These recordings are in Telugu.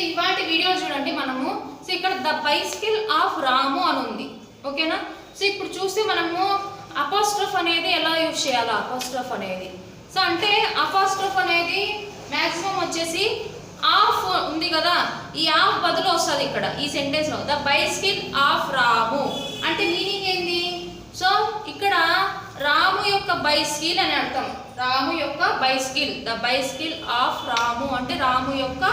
ఇవాటి వీడియో చూడండి మనము. సో ఇక్కడ ద బైసికిల్ ఆఫ్ రాము అని ఉంది, ఓకేనా. సో ఇప్పుడు చూస్తే మనము అపాస్ట్రఫ్ అనేది ఎలా యూజ్ చేయాలి. అపాస్ట్రఫ్ అనేది సో అంటే అపాస్ట్రఫ్ అనేది మ్యాక్సిమం వచ్చేసి ఆఫ్ ఉంది కదా, ఈ ఆఫ్ బదులు వస్తుంది ఇక్కడ ఈ సెంటెన్స్ లో. ద బైసికిల్ ఆఫ్ రాము అంటే మీనింగ్ ఏంది? సో ఇక్కడ రాము యొక్క బైసికిల్ అని అర్థం. రాము యొక్క బైసికిల్, ద బైసికిల్ ఆఫ్ రాము అంటే రాము యొక్క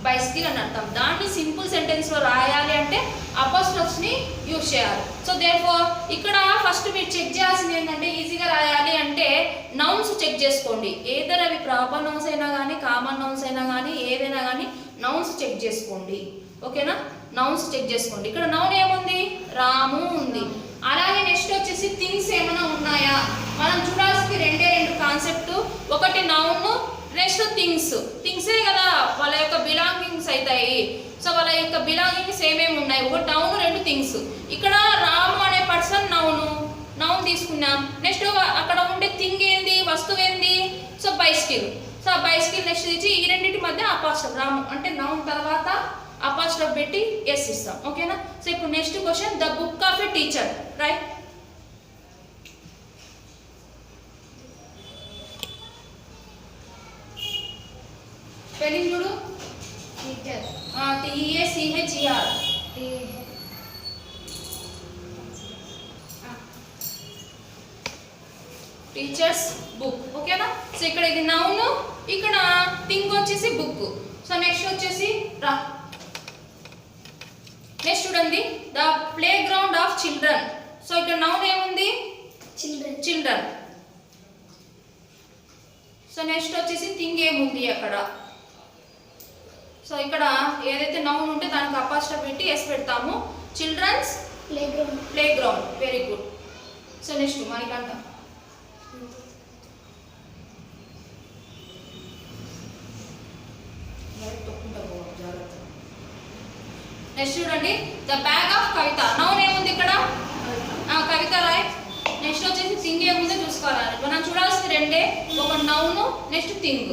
బైసికిల్ అని అర్థం. దాన్ని సింపుల్ సెంటెన్స్ లో రాయాలి అంటే అపాస్ట్రఫ్స్ ని యూజ్ చేయాలి. సో దేర్ఫోర్ ఇక్కడ ఫస్ట్ మీరు చెక్ చేయాల్సింది ఏంటంటే, ఈజీగా రాయాలి అంటే నౌన్స్ చెక్ చేసుకోండి. ఏదైనా అవి ప్రాపర్ నౌన్స్ అయినా కానీ కామన్ నౌన్స్ అయినా కానీ ఏదైనా కానీ నౌన్స్ చెక్ చేసుకోండి, ఓకేనా. నౌన్స్ చెక్ చేసుకోండి. ఇక్కడ నౌన్ ఏముంది? రాము ఉంది. అలాగే నెక్స్ట్ వచ్చేసి థింగ్స్ ఏమైనా ఉన్నాయా మనం చూడాల్సింది. రెండే రెండు కాన్సెప్ట్, ఒకటి నౌన్, నెక్స్ట్ థింగ్స్. థింగ్సే కదా వాళ్ళ యొక్క బిలాంగింగ్స్ అవుతాయి. సో వాళ్ళ యొక్క బిలాంగింగ్స్ ఏమేమి ఉన్నాయి? ఒకటి నౌన్, రెండు థింగ్స్. ఇక్కడ రాము అనే పర్సన్ నౌన్ తీసుకున్నాం. నెక్స్ట్ అక్కడ ఉండే థింగ్ ఏంది, వస్తువు ఏంది? So bicycle. సో ఆ బైసికిల్ నెక్స్ట్ ఇచ్చి ఈ రెండింటి మధ్య అపాస్ట్రఫ్. రాము అంటే నౌన్ తర్వాత అపాస్ట్రఫ్ పెట్టి ఎస్ ఇస్తాం, ఓకేనా. సో ఇప్పుడు next question, the book of a teacher, right. Spelling చూడు. Teacher TEACHER. టీచర్స్ బుక్, ఓకేనా. సో ఇక్కడ ఇది నౌన్, ఇక్కడ థింగ్ వచ్చేసి బుక్. సో నెక్స్ట్ వచ్చేసి రా. నెక్స్ట్ చూడండి, the play ground of children. So ఇక్కడ నౌన్ ఏముంది? చిల్డ్రన్. సో నెక్స్ట్ వచ్చేసి థింగ్ ఏముంది అక్కడ? సో ఇక్కడ ఏదైతే నౌన్ ఉంటే దానికి అపాస్ట్రఫ్ పెట్టి ఎస్ పెడతాము. Children's playground, very good. So next మనకంట నెక్స్ట్ చూడండి, the bag of Kavitha. Noun ఏముంది ఇక్కడ? కవిత, రైట్. నెక్స్ట్ వచ్చేసి థింగ్ ఏముందో చూసుకోవాలి. మనం చూడాల్సింది రెండే, ఒక noun next thing.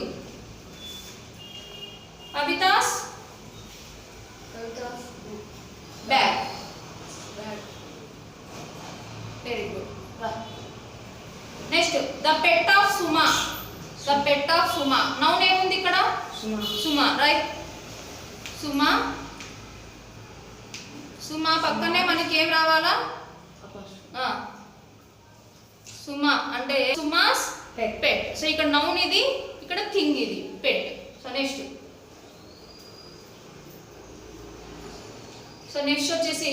Kavitha's bag, very good. Next the pet of Suma. The pet of Suma. Noun ఏముంది ఇక్కడ? సుమా, రైట్. సుమా పక్కనే మనకి ఏం రావాలా? సుమా అంటే సుమాస్ పెట్. సో ఇక్కడ నౌన్ ఇది, ఇక్కడ థింగ్ ఇది పెట్. సో నెక్స్ట్ వచ్చేసి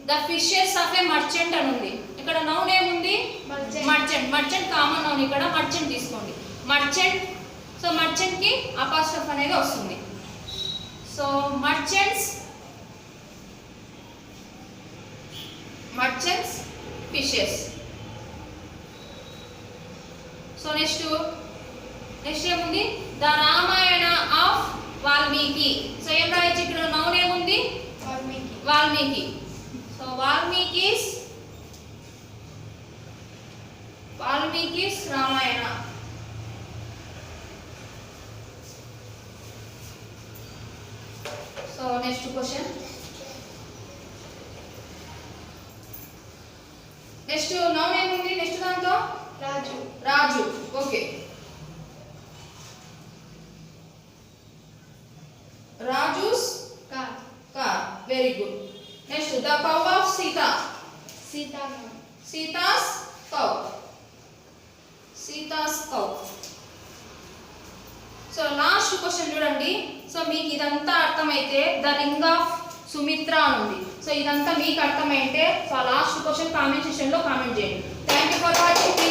the fishes of a merchant అని ఉంది. ఇక్కడ నౌన్ ఏముంది? మర్చెంట్ కామన్ నౌన్, ఇక్కడ మర్చెంట్ తీసుకోండి. మర్చెంట్. సో మర్చెంట్ కి అపాస్ట్రఫ్ అనేది వస్తుంది. So merchant's fishes. So next ఏముంది? The Ramayana of Valmiki. So ఏం రాయొచ్చు ఇక్కడ? నౌన్ ఏముంది? Valmiki. So Valmiki's Ramayana. So next question. Next noun ఏముంది? నెక్స్ట్ దాంతో Raju, okay. Raju's car, very good. Next the cow of Sita. సీతాస్ cow. So last question చూడండి. సో మీకు ఇదంతా అర్థమైతే ద రింగ్ ఆఫ్ సుమిత్ర అని ఉంది. సో ఇదంతా మీకు అర్థమైతే so last question comment section లో కామెంట్ చేయండి. Thank you for watching.